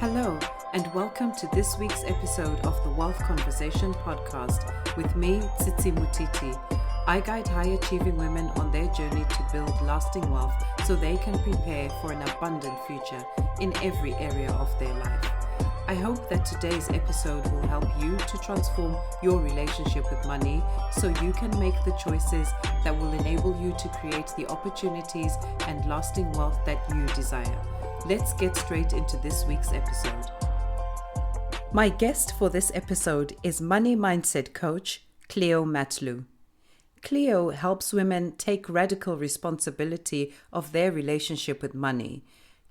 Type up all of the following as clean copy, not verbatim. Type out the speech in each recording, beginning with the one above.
Hello, and welcome to this week's episode of the Wealth Conversation podcast with me, Tsitsi Mutiti. I guide high-achieving women on their journey to build lasting wealth so they can prepare for an abundant future in every area of their life. I hope that today's episode will help you to transform your relationship with money so you can make the choices that will enable you to create the opportunities and lasting wealth that you desire. Let's get straight into this week's episode. My guest for this episode is money mindset coach Cleo Matlou. Cleo helps women take radical responsibility of their relationship with money,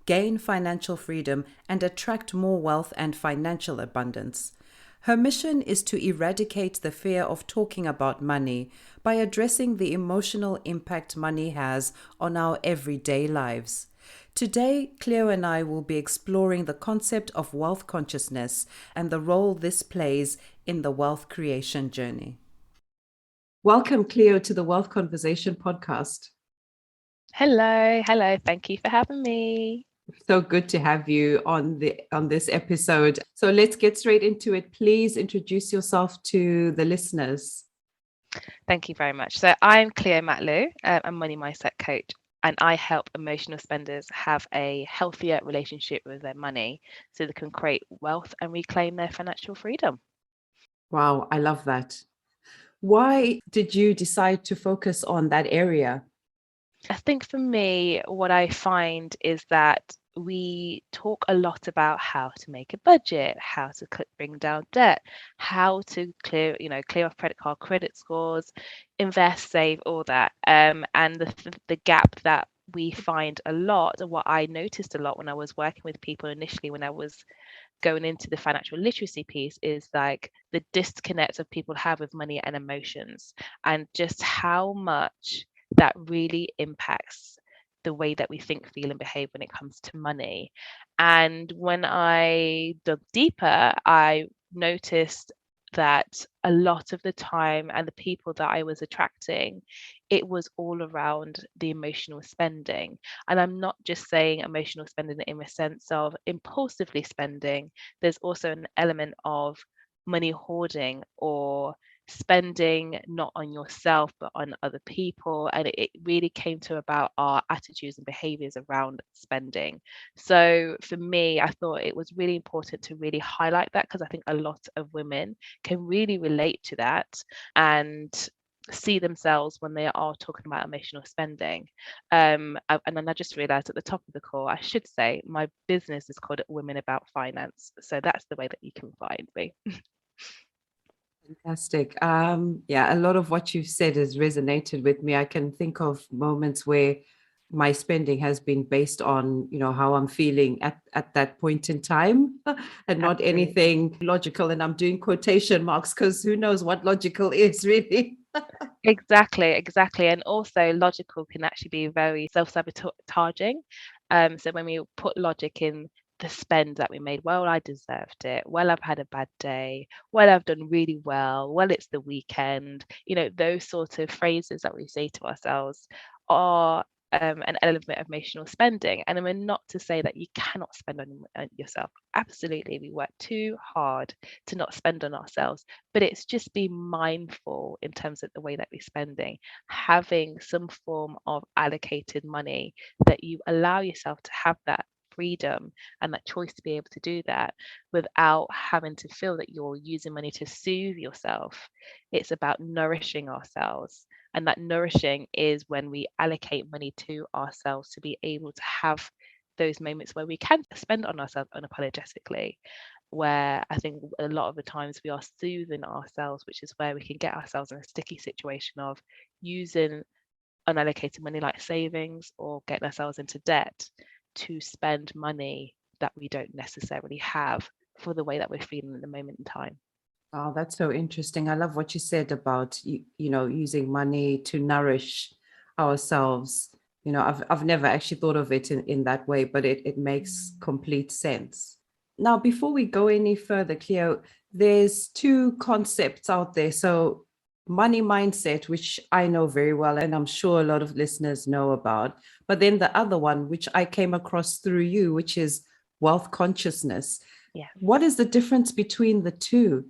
gain financial freedom, and attract more wealth and financial abundance. Her mission is to eradicate the fear of talking about money by addressing the emotional impact money has on our everyday lives. Today, Cleo and I will be exploring the concept of wealth consciousness and the role this plays in the wealth creation journey. Welcome, Cleo, to the Wealth Conversation podcast. Hello. Thank you for having me. So good to have you on this episode. So let's get straight into it. Please introduce yourself to the listeners. Thank you very much. So I'm Cleo Matlou, a money mindset coach, and I help emotional spenders have a healthier relationship with their money so they can create wealth and reclaim their financial freedom. Wow, I love that. Why did you decide to focus on that area? I think for me, what I find is that we talk a lot about how to make a budget, how to bring down debt, how to clear off credit scores, invest, save, all that. And the gap that we find a lot, and what I noticed a lot when I was working with people initially when I was going into the financial literacy piece, is like the disconnect of people have with money and emotions, and just how much that really impacts the way that we think, feel, and behave when it comes to money. And when I dug deeper, I noticed that a lot of the time and the people that I was attracting, it was all around the emotional spending. And I'm not just saying emotional spending in the sense of impulsively spending. There's also an element of money hoarding or spending not on yourself but on other people, and it really came to about our attitudes and behaviors around spending. So for me, I thought it was really important to really highlight that, because I think a lot of women can really relate to that and see themselves when they are talking about emotional spending. And then I just realized at the top of the call, I should say my business is called Women About Finance, so that's the way that you can find me. Fantastic. Yeah, a lot of what you've said has resonated with me. I can think of moments where my spending has been based on, how I'm feeling at that point in time and not anything logical. And I'm doing quotation marks because who knows what logical is really. Exactly. And also logical can actually be very self-sabotaging. So when we put logic in the spend that we made, well, I deserved it. Well, I've had a bad day. Well, I've done really well. Well, it's the weekend. Those sort of phrases that we say to ourselves are an element of emotional spending. And we're not to say that you cannot spend on yourself. Absolutely, we work too hard to not spend on ourselves, but it's just be mindful in terms of the way that we're spending, having some form of allocated money that you allow yourself to have that freedom and that choice to be able to do that without having to feel that you're using money to soothe yourself. It's about nourishing ourselves. And that nourishing is when we allocate money to ourselves to be able to have those moments where we can spend on ourselves unapologetically, where I think a lot of the times we are soothing ourselves, which is where we can get ourselves in a sticky situation of using unallocated money like savings or getting ourselves into debt to spend money that we don't necessarily have for the way that we're feeling at the moment in time. Oh, that's so interesting. I love what you said about, using money to nourish ourselves. I've never actually thought of it in that way, but it makes complete sense. Now, before we go any further, Cleo, there's two concepts out there. So money mindset, which I know very well, and I'm sure a lot of listeners know about. But then the other one, which I came across through you, which is wealth consciousness. Yeah. What is the difference between the two?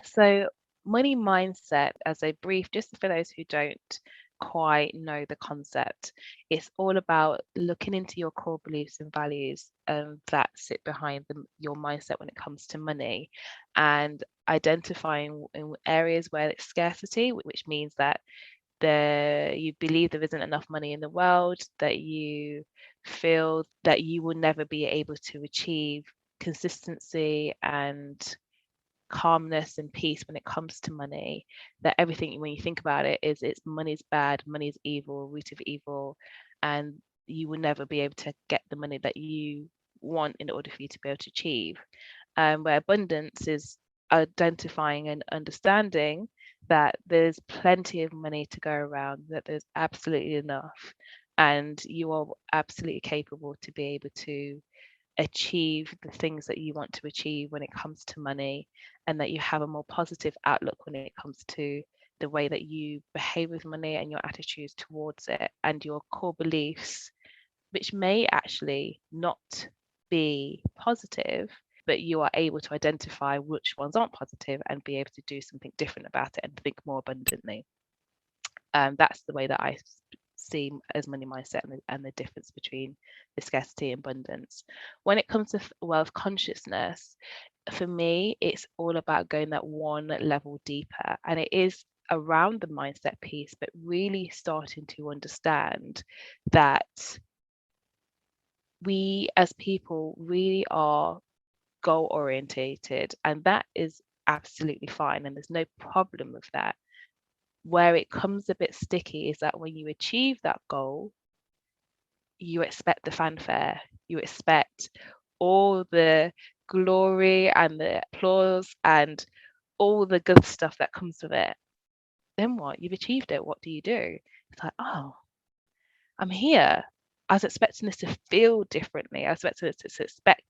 So, money mindset, as a brief, just for those who don't quite know the concept, it's all about looking into your core beliefs and values that sit behind your mindset when it comes to money, and identifying in areas where it's scarcity, which means that you believe there isn't enough money in the world, that you feel that you will never be able to achieve consistency and calmness and peace when it comes to money, that everything, when you think about it, is it's money's bad, money's evil, root of evil, and you will never be able to get the money that you want in order for you to be able to achieve. Where abundance is identifying and understanding that there's plenty of money to go around, that there's absolutely enough, and you are absolutely capable to be able to achieve the things that you want to achieve when it comes to money, and that you have a more positive outlook when it comes to the way that you behave with money and your attitudes towards it and your core beliefs, which may actually not be positive, but you are able to identify which ones aren't positive and be able to do something different about it and think more abundantly. That's the way that I see as money mindset and the difference between the scarcity and abundance. When it comes to wealth consciousness, for me, it's all about going that one level deeper. And it is around the mindset piece, but really starting to understand that we as people really are goal orientated, and that is absolutely fine. And there's no problem with that. Where it comes a bit sticky is that when you achieve that goal, you expect the fanfare, you expect all the glory and the applause and all the good stuff that comes with it. Then what? You've achieved it. What do? It's like, oh, I'm here. I was expecting this to feel differently. I was expecting this to expect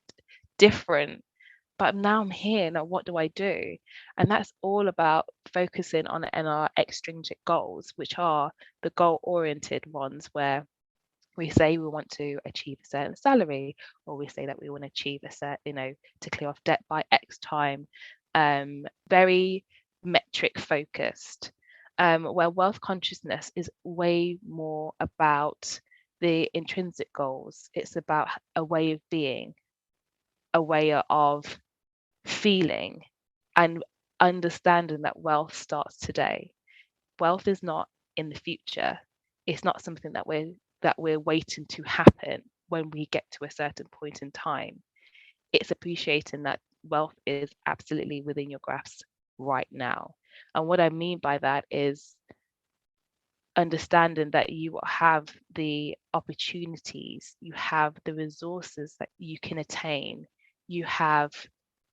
different, but now I'm here. Now, what do I do? And that's all about focusing on our extrinsic goals, which are the goal oriented ones, where we say we want to achieve a certain salary, or we say that we want to achieve a certain, to clear off debt by X time. Very metric focused. Where wealth consciousness is way more about the intrinsic goals. It's about a way of being, a way of feeling, and understanding that wealth starts today. Wealth is not in the future. It's not something that we're waiting to happen when we get to a certain point in time. It's appreciating that wealth is absolutely within your grasp right now. And what I mean by that is understanding that you have the opportunities, you have the resources that you can attain, you have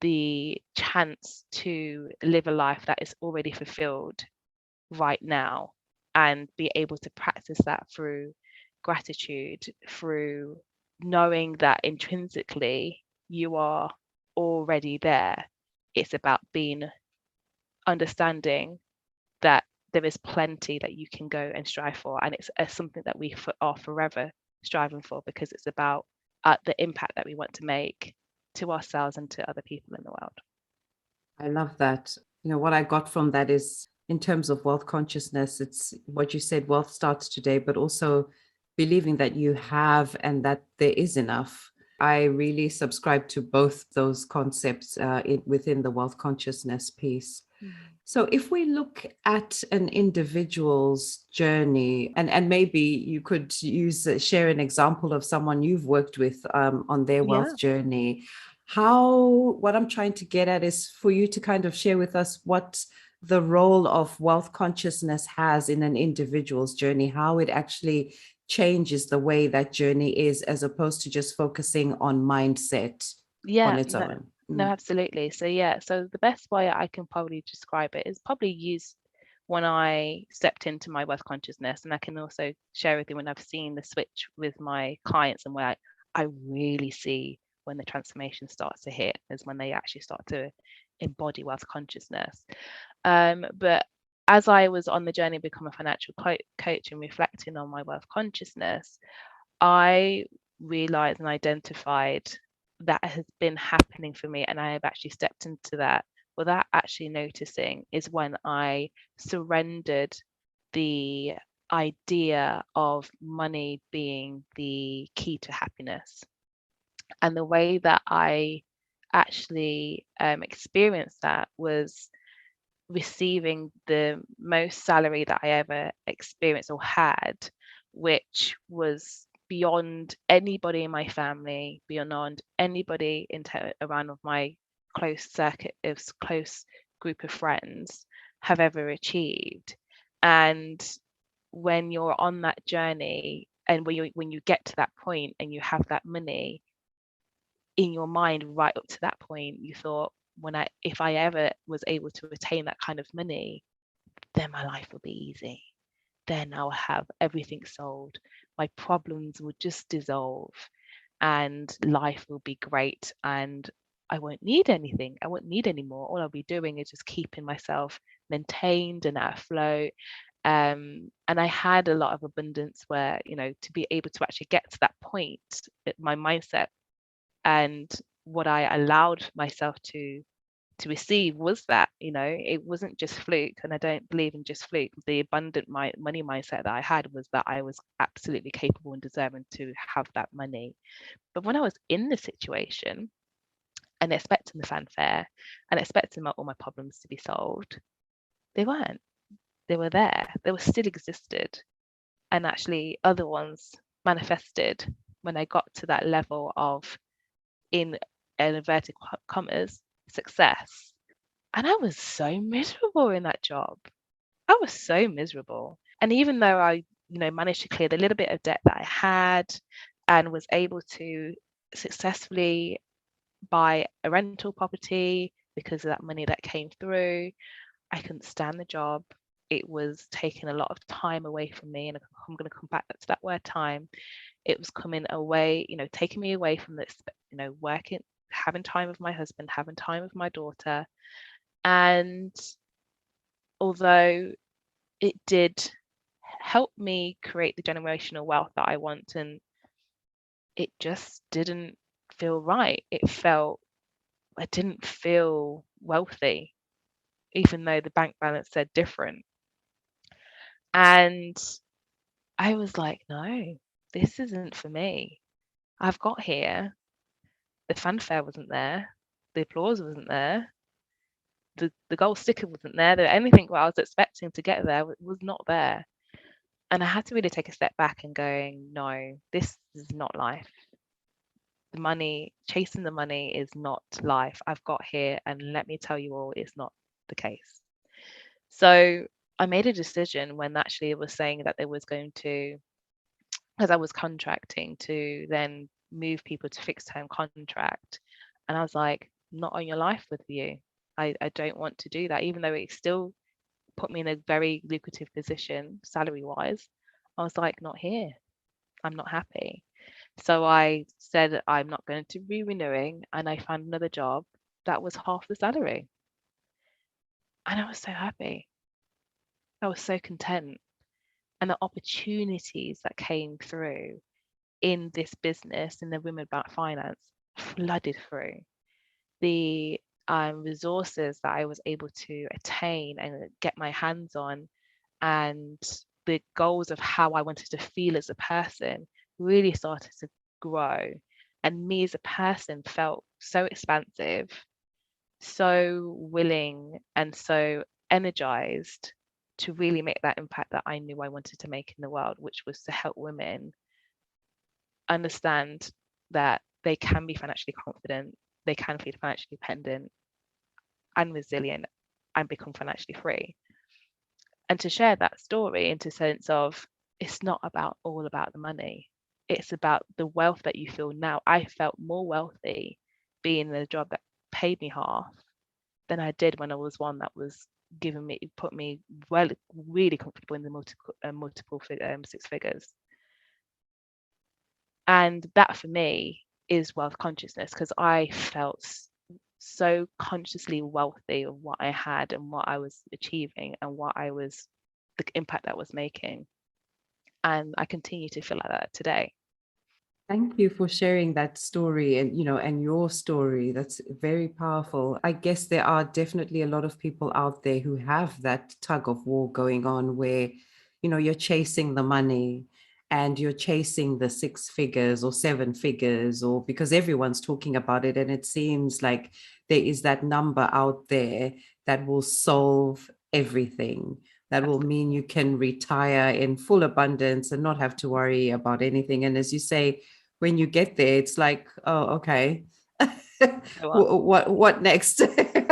the chance to live a life that is already fulfilled right now, and be able to practice that through gratitude, through knowing that intrinsically you are already there. It's about being understanding that there is plenty that you can go and strive for, and it's something that we are forever striving for, because it's about the impact that we want to make to ourselves and to other people in the world. I love that. What I got from that is, in terms of wealth consciousness, it's what you said, wealth starts today, but also believing that you have and that there is enough. I really subscribe to both those concepts within the wealth consciousness piece. So if we look at an individual's journey, and maybe you could share an example of someone you've worked with on their wealth journey. What I'm trying to get at is for you to kind of share with us what the role of wealth consciousness has in an individual's journey, how it actually changes the way that journey is, as opposed to just focusing on mindset on its own. No, absolutely. So the best way I can probably describe it is probably used when I stepped into my wealth consciousness, and I can also share with you when I've seen the switch with my clients, and where I really see when the transformation starts to hit is when they actually start to embody wealth consciousness. But as I was on the journey to become a financial coach and reflecting on my wealth consciousness, I realized and identified that has been happening for me, and I have actually stepped into that without actually noticing, is when I surrendered the idea of money being the key to happiness. And the way that I actually experienced that was receiving the most salary that I ever experienced or had, which was beyond anybody in my family, beyond anybody around of my close circuit of close group of friends have ever achieved. And when you're on that journey, and when you get to that point and you have that money in your mind right up to that point, you thought, if I ever was able to attain that kind of money, then my life will be easy. Then I'll have everything solved. My problems will just dissolve and life will be great, and I won't need anything. I won't need any more. All I'll be doing is just keeping myself maintained and at flow. And I had a lot of abundance where, to be able to actually get to that point, my mindset and what I allowed myself to receive was that, it wasn't just fluke, and I don't believe in just fluke. The abundant money mindset that I had was that I was absolutely capable and deserving to have that money. But when I was in the situation and expecting the fanfare and expecting all my problems to be solved, they weren't. They were there. They were still existed, and actually other ones manifested when I got to that level of, in inverted commas, success. And I was so miserable in that job. I was so miserable. And even though I, managed to clear the little bit of debt that I had and was able to successfully buy a rental property because of that money that came through, I couldn't stand the job. It was taking a lot of time away from me. And I'm going to come back to that word time. It was coming away, taking me away from this, working, having time with my husband, having time with my daughter. And although it did help me create the generational wealth that I want, and it just didn't feel right. I didn't feel wealthy, even though the bank balance said different. And I was like, no, this isn't for me. I've got here, the fanfare wasn't there, the applause wasn't there, the gold sticker wasn't there, anything what I was expecting to get there was not there. And I had to really take a step back and going, no, this is not life. The money, chasing the money is not life. I've got here, and let me tell you all, it's not the case. So I made a decision when actually it was saying that there was going to, as I was contracting, to then move people to fixed term contract. And I was like, not on your life with you. I don't want to do that, even though it still put me in a very lucrative position salary wise. I was like, not here. I'm not happy. So I said I'm not going to be renewing, and I found another job that was half the salary. And I was so happy. I was so content. And the opportunities that came through in this business, in the Women About Finance, flooded through. The resources that I was able to attain and get my hands on, and the goals of how I wanted to feel as a person really started to grow. And me as a person felt so expansive, so willing, and so energized to really make that impact that I knew I wanted to make in the world, which was to help women understand that they can be financially confident, they can feel financially dependent and resilient, and become financially free. And to share that story into sense of, it's not all about the money. It's about the wealth that you feel now. I felt more wealthy being in a job that paid me half than I did when I was one that was put me well, really comfortable in the multiple six figures. And that for me is wealth consciousness, because I felt so consciously wealthy of what I had and what I was achieving and the impact that I was making. And I continue to feel like that today. Thank you for sharing that story and and your story. That's very powerful. I guess there are definitely a lot of people out there who have that tug of war going on where you're chasing the money and you're chasing the six figures or seven figures, or because everyone's talking about it and it seems like there is that number out there that will solve everything, that will Absolutely. mean you can retire in full abundance and not have to worry about anything. And as you say, when you get there, it's like, oh, okay. So what? what next?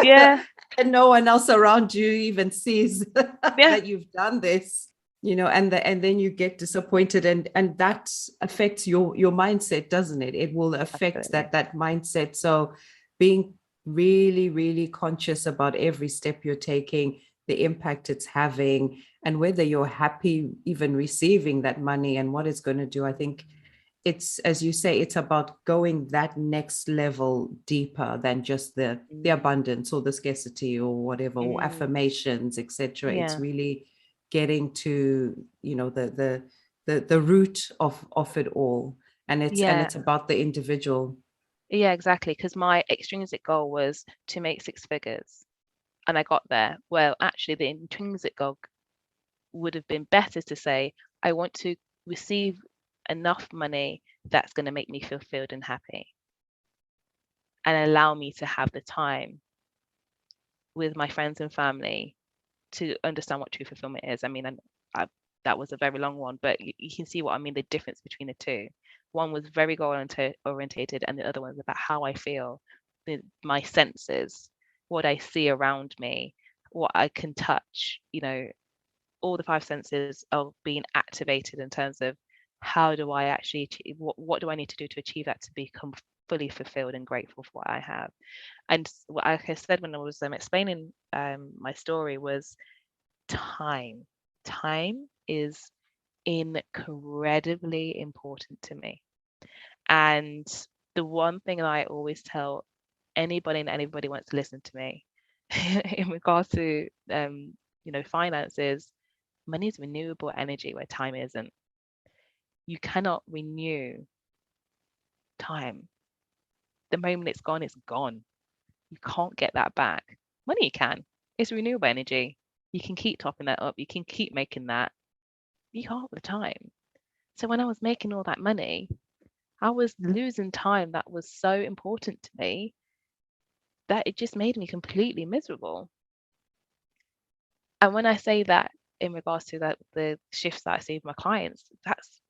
Yeah, And no one else around you even sees yeah, that you've done this, and then you get disappointed, and that affects your mindset, doesn't it? It will affect absolutely. that mindset. So being really, really conscious about every step you're taking, the impact it's having, and whether you're happy even receiving that money and what it's going to do. I think it's, as you say, it's about going that next level deeper than just the Mm, abundance or the scarcity or whatever, or mm, affirmations, etc. It's yeah, really getting to the root of it all, and yeah, it's about the individual. yeah, exactly. Because my extrinsic goal was to make six figures, and I got there. Well, actually, the intrinsic goal would have been better to say, I want to receive enough money that's going to make me feel fulfilled and happy and allow me to have the time with my friends and family to understand what true fulfillment is. I mean, I, that was a very long one, but you can see what I mean, the difference between the two. One was very orientated, and the other one was about how I feel, my senses, what I see around me, what I can touch, all the five senses are being activated in terms of how do I actually achieve, what do I need to do to achieve that, to become fully fulfilled and grateful for what I have. And like I said when I was explaining my story, was time. Time is incredibly important to me. And the one thing that I always tell anybody, and anybody wants to listen to me in regards to finances, money is renewable energy where time isn't. You cannot renew time. The moment it's gone, it's gone. You can't get that back. Money you can. It's renewable energy. You can keep topping that up. You can keep making that. You can't the time. So when I was making all that money, I was losing time that was so important to me that it just made me completely miserable. And when I say that in regards to that, the shifts that I see with my clients,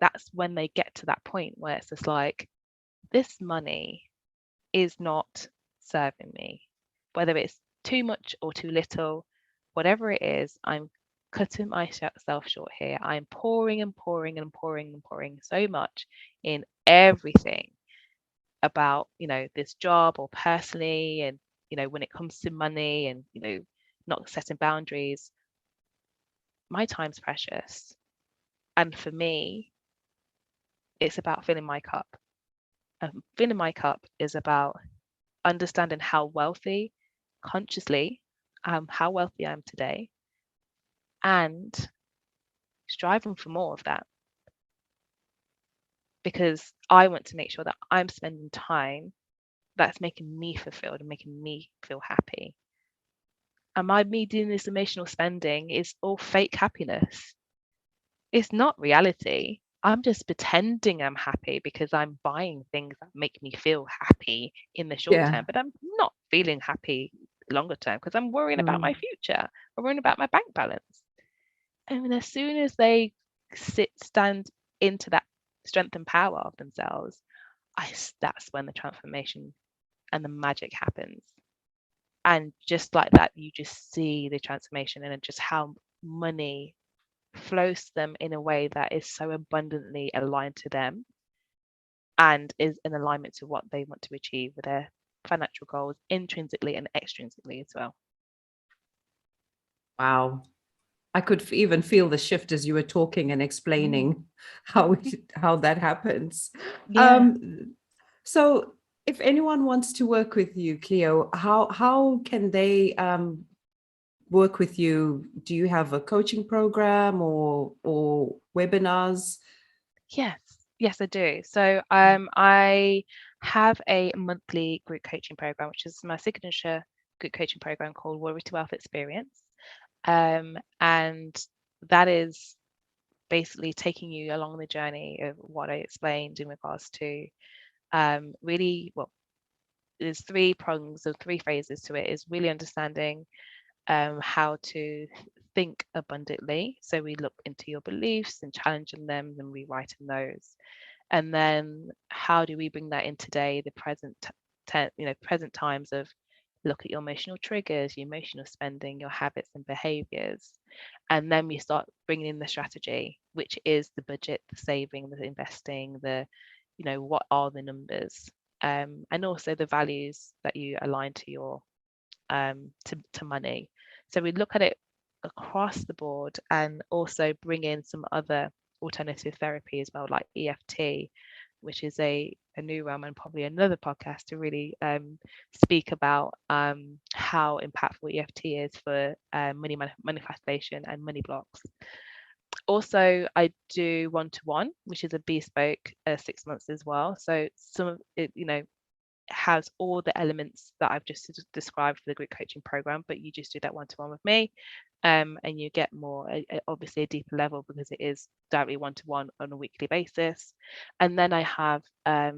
that's when they get to that point where it's just like, this money is not serving me, whether it's too much or too little, whatever it is, I'm cutting myself short here. I'm pouring and pouring and pouring and pouring so much in everything about, this job or personally, and, when it comes to money and, not setting boundaries, my time's precious. And for me, it's about filling my cup. And filling my cup is about understanding how wealthy, consciously, how wealthy I am today, and striving for more of that, because I want to make sure that I'm spending time that's making me fulfilled and making me feel happy. And me doing this emotional spending is all fake happiness. It's not reality. I'm just pretending I'm happy because I'm buying things that make me feel happy in the short Yeah. term, but I'm not feeling happy longer term because I'm worrying about my Mm. future. I'm worrying about my bank balance. And as soon as they stand into that strength and power of themselves, that's when the transformation and the magic happens. And just like that, you just see the transformation and just how money flows to them in a way that is so abundantly aligned to them and is in alignment to what they want to achieve with their financial goals, intrinsically and extrinsically as well. Wow. I could even feel the shift as you were talking and Mm. explaining how that happens. Yeah. So if anyone wants to work with you, Cleo, how can they work with you? Do you have a coaching program or webinars? Yes. Yes, I do. So I have a monthly group coaching program, which is my signature group coaching program called Warrior to Wealth Experience. And that is basically taking you along the journey of what I explained in regards to really, well, there's three prongs or three phases to it, is really understanding how to think abundantly. So we look into your beliefs and challenging them and rewriting those. And then how do we bring that in today, the present times of look at your emotional triggers, your emotional spending, your habits and behaviors. And then we start bringing in the strategy, which is the budget, the saving, the investing, what are the numbers, and also the values that you align to your to money. So we look at it across the board and also bring in some other alternative therapy as well, like EFT, which is a new realm and probably another podcast to really speak about how impactful EFT is for money manifestation and money blocks. Also, I do one-to-one, which is a bespoke 6 months as well. So some of it, has all the elements that I've just described for the group coaching program, but you just do that one-to-one with me, and you get more, obviously a deeper level because it is directly one-to-one on a weekly basis. And then I have a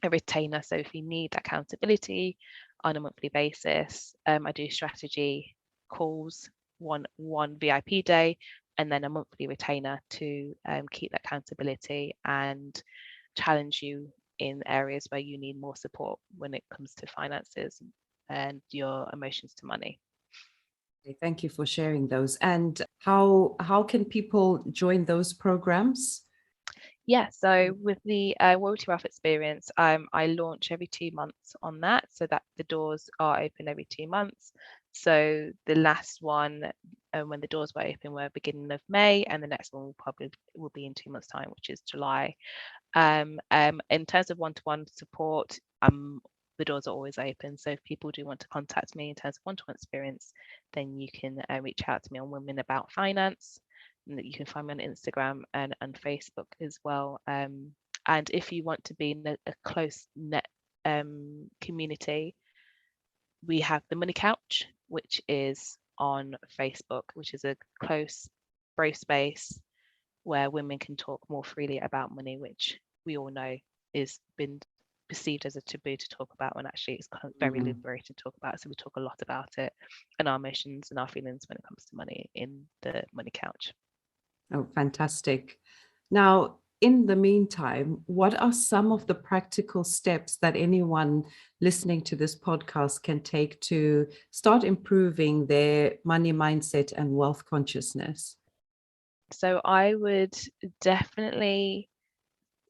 retainer. So if you need accountability on a monthly basis, I do strategy calls, one VIP day, and then a monthly retainer to keep that accountability and challenge you in areas where you need more support when it comes to finances and your emotions to money. Thank you for sharing those. And how can people join those programs? Yeah, so with the Royalty Wealth Experience, I launch every 2 months on that, so that the doors are open every 2 months. So the last one, when the doors were open, were beginning of May, and the next one will be in 2 months' time, which is July. In terms of one-to-one support, the doors are always open. So if people do want to contact me in terms of one-to-one experience, then you can reach out to me on Women About Finance. And that you can find me on Instagram and Facebook as well. And if you want to be in a close net community, we have the Money Couch, which is on Facebook, which is a close, brave space where women can talk more freely about money, which we all know is been perceived as a taboo to talk about, when actually it's kind of very liberating to talk about. So we talk a lot about it and our emotions and our feelings when it comes to money in the Money Couch. Oh, fantastic. Now, in the meantime, what are some of the practical steps that anyone listening to this podcast can take to start improving their money mindset and wealth consciousness? So I would definitely,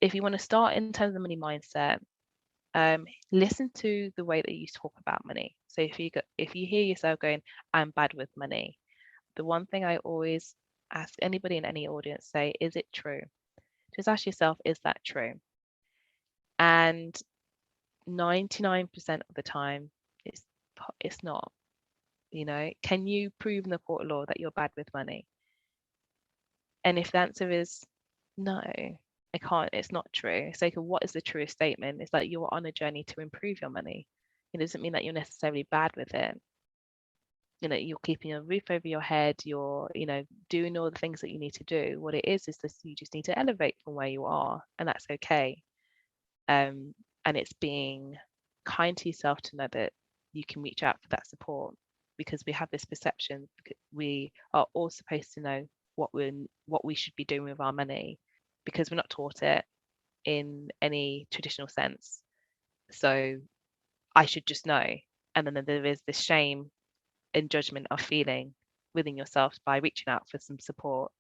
if you want to start in terms of money mindset, listen to the way that you talk about money. So if you hear yourself going, "I'm bad with money," the one thing I always ask anybody in any audience, say, "Is it true?" Just ask yourself, "Is that true?" And 99% of the time, it's not. Can you prove in the court of law that you're bad with money? And if the answer is no, I can't, it's not true. So what is the truest statement? It's like you're on a journey to improve your money. It doesn't mean that you're necessarily bad with it. You're keeping a roof over your head, you're, doing all the things that you need to do. What it is that you just need to elevate from where you are, and that's okay. And it's being kind to yourself to know that you can reach out for that support, because we have this perception we are all supposed to know what we should be doing with our money, because we're not taught it in any traditional sense. So I should just know. And then there is this shame and judgment of feeling within yourself by reaching out for some support,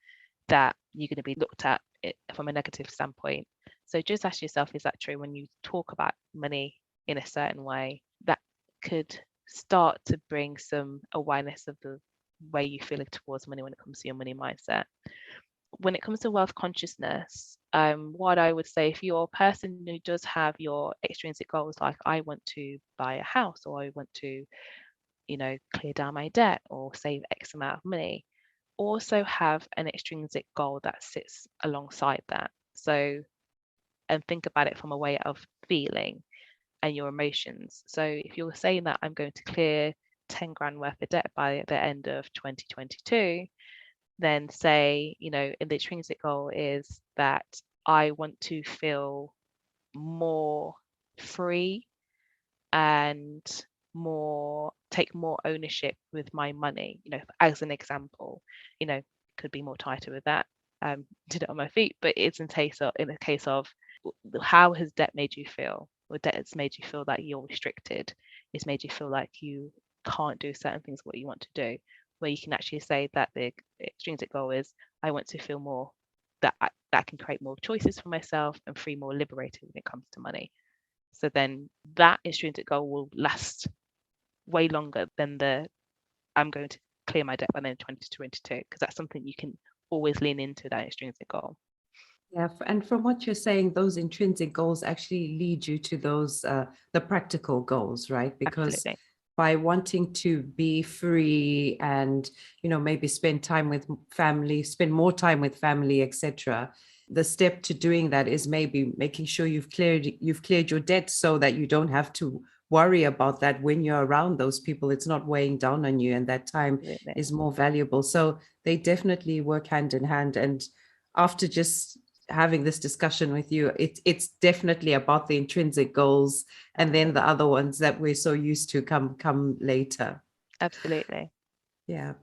that you're going to be looked at it from a negative standpoint. So just ask yourself, is that true? When you talk about money in a certain way, that could start to bring some awareness of the way you feel towards money when it comes to your money mindset. When it comes to wealth consciousness, what I would say, if you're a person who does have your extrinsic goals, like I want to buy a house, or I want to, clear down my debt or save X amount of money, also have an extrinsic goal that sits alongside that. So and think about it from a way of feeling and your emotions. So if you're saying that I'm going to clear 10 grand worth of debt by the end of 2022, then say, in the intrinsic goal is that I want to feel more free and take more ownership with my money, as an example, could be more tighter with that. Did it on my feet, but it's in a case of how has debt made you feel? Or debt has made you feel that you're restricted. It's made you feel like you can't do certain things what you want to do. Where you can actually say that the extrinsic goal is I want to feel more that I can create more choices for myself and feel more liberated when it comes to money. So then that intrinsic goal will last way longer than I'm going to clear my debt by the end of 2022, because that's something you can always lean into, that intrinsic goal. Yeah, and from what you're saying, those intrinsic goals actually lead you to those the practical goals, right? Because Absolutely. by wanting to be free and maybe spend time with family, spend more time with family, etc. The step to doing that is maybe making sure you've cleared your debt so that you don't have to worry about that when you're around those people. It's not weighing down on you, and that time Absolutely. is more valuable. So they definitely work hand in hand. And after just having this discussion with you, it's definitely about the intrinsic goals, and then the other ones that we're so used to come later. Absolutely. Yeah.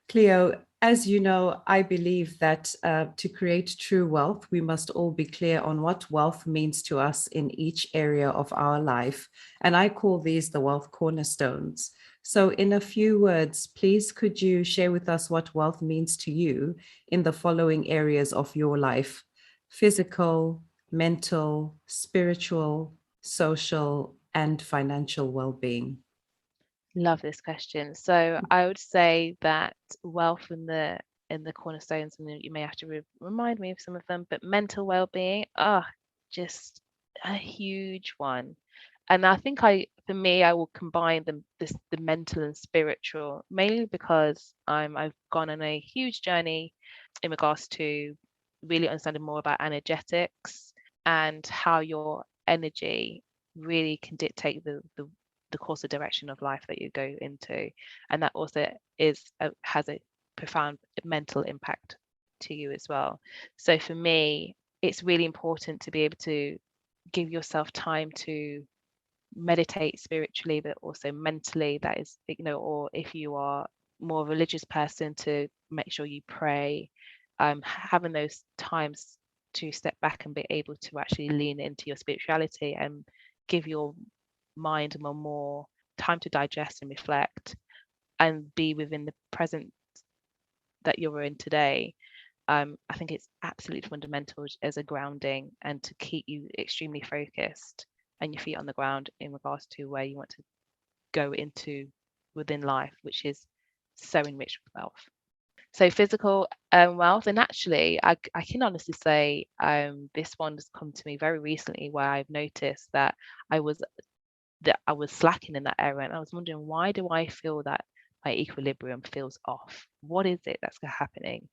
Cleo, as you know, I believe that to create true wealth, we must all be clear on what wealth means to us in each area of our life. And I call these the wealth cornerstones. So, in a few words, please could you share with us what wealth means to you in the following areas of your life: physical, mental, spiritual, social, and financial well being? Love this question. So I would say that wealth in the cornerstones, and you may have to remind me of some of them, but mental well-being, just a huge one. And I think for me, I will combine the mental and spiritual, mainly because I've gone on a huge journey in regards to really understanding more about energetics and how your energy really can dictate the course of direction of life that you go into, and that also has a profound mental impact to you as well. So for me, it's really important to be able to give yourself time to meditate spiritually, but also mentally. That is, or if you are more a religious person, to make sure you pray, having those times to step back and be able to actually lean into your spirituality and give your mind more time to digest and reflect and be within the present that you're in today. I think it's absolutely fundamental as a grounding and to keep you extremely focused and your feet on the ground in regards to where you want to go into within life, which is so enriched with wealth. So physical wealth, and actually, I can honestly say this one has come to me very recently, where I've noticed I was that I was slacking in that area, and I was wondering, why do I feel that my equilibrium feels off? What is it that's happening?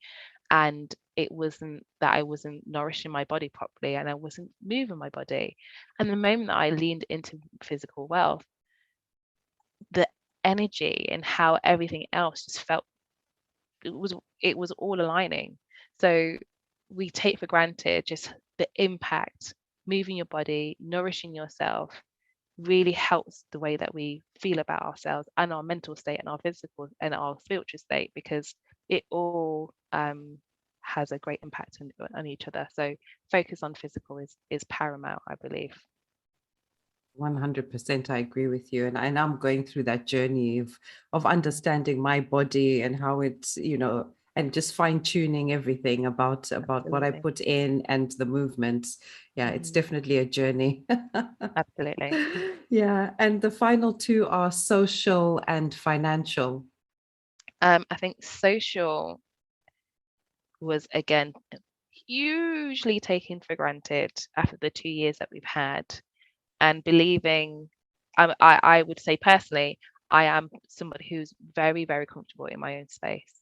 And it wasn't that I wasn't nourishing my body properly and I wasn't moving my body. And the moment that I leaned into physical wealth, the energy and how everything else just felt, it was all aligning. So we take for granted just the impact. Moving your body, nourishing yourself really helps the way that we feel about ourselves and our mental state and our physical and our spiritual state, because it all has a great impact on each other. So focus on physical is paramount, I believe. 100%, I agree with you. And I'm going through that journey of understanding my body and how it's, and just fine tuning everything about what I Absolutely. put in and the movements. Yeah, it's Mhm. definitely a journey. Absolutely. Yeah. And the final two are social and financial. I think social was again hugely taken for granted after the 2 years that we've had, and believing, I would say personally, I am somebody who's very, very comfortable in my own space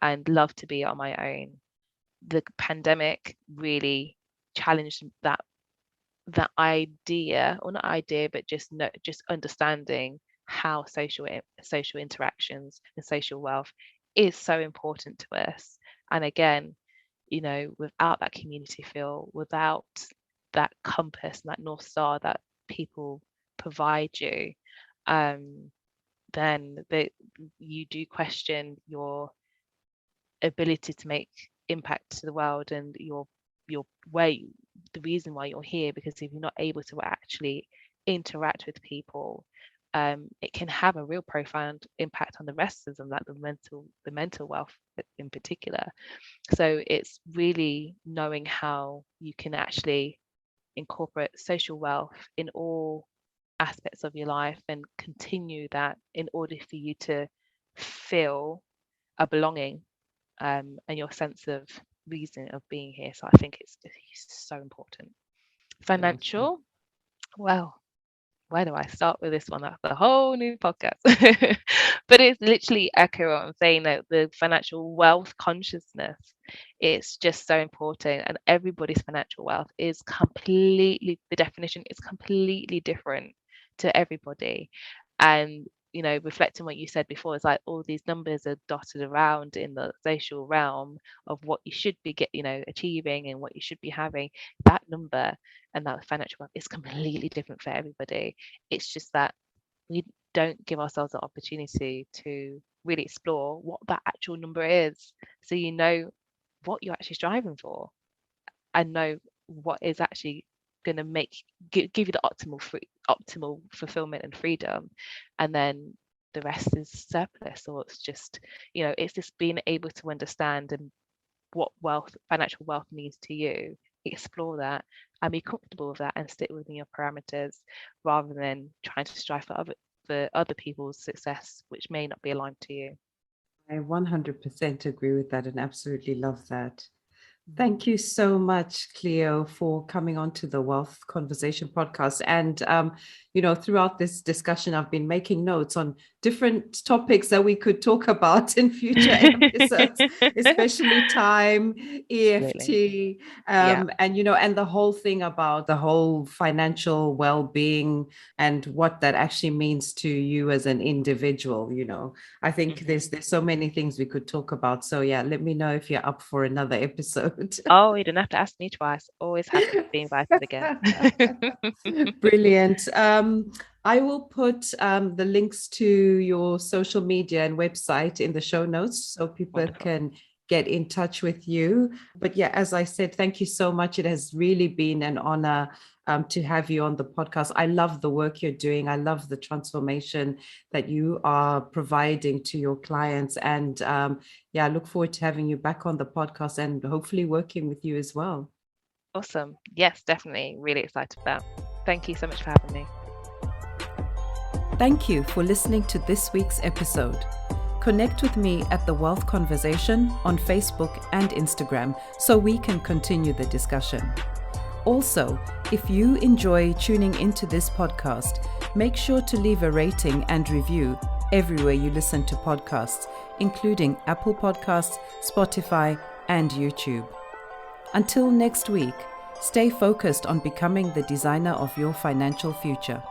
and love to be on my own. The pandemic really challenged that that idea, or not idea, but just understanding how social interactions and social wealth is so important to us. And again, without that community feel, without that compass and that North Star that people provide you, then you do question your ability to make impact to the world and your way, the reason why you're here. Because if you're not able to actually interact with people, it can have a real profound impact on the rest of them, like the mental wealth in particular. So it's really knowing how you can actually incorporate social wealth in all aspects of your life and continue that in order for you to feel a belonging, and your sense of reason of being here. So I think it's so important. Financial, well, where do I start with this one? That's a whole new podcast. But it's literally echo what I'm saying, that the financial wealth consciousness, it's just so important. And everybody's financial wealth is completely, the definition is completely different to everybody. And reflecting what you said before, it's like all these numbers are dotted around in the social realm of what you should be achieving and what you should be having. That number and that financial wealth is completely different for everybody. It's just that we don't give ourselves the opportunity to really explore what that actual number is, so you know what you're actually striving for and know what is actually going to give you the optimal fulfillment and freedom. And then the rest is surplus, or it's just it's just being able to understand and what financial wealth means to you, explore that and be comfortable with that and stick within your parameters, rather than trying to strive for other people's success which may not be aligned to you. I 100% agree with that and absolutely love that. Thank you so much, Cleo, for coming on to the Wealth Conversation podcast. And, throughout this discussion, I've been making notes on different topics that we could talk about in future episodes, especially time, EFT, and the whole thing about the whole financial well-being and what that actually means to you as an individual. I think there's so many things we could talk about. So yeah, let me know if you're up for another episode. Oh, you didn't have to ask me twice. Always happy to be invited again. Brilliant. I will put the links to your social media and website in the show notes so people Wonderful. can get in touch with you. But yeah, as I said, thank you so much. It has really been an honor to have you on the podcast. I love the work you're doing. I love the transformation that you are providing to your clients. And I look forward to having you back on the podcast and hopefully working with you as well. Awesome. Yes, definitely. Really excited for that. Thank you so much for having me. Thank you for listening to this week's episode. Connect with me at The Wealth Conversation on Facebook and Instagram so we can continue the discussion. Also, if you enjoy tuning into this podcast, make sure to leave a rating and review everywhere you listen to podcasts, including Apple Podcasts, Spotify, and YouTube. Until next week, stay focused on becoming the designer of your financial future.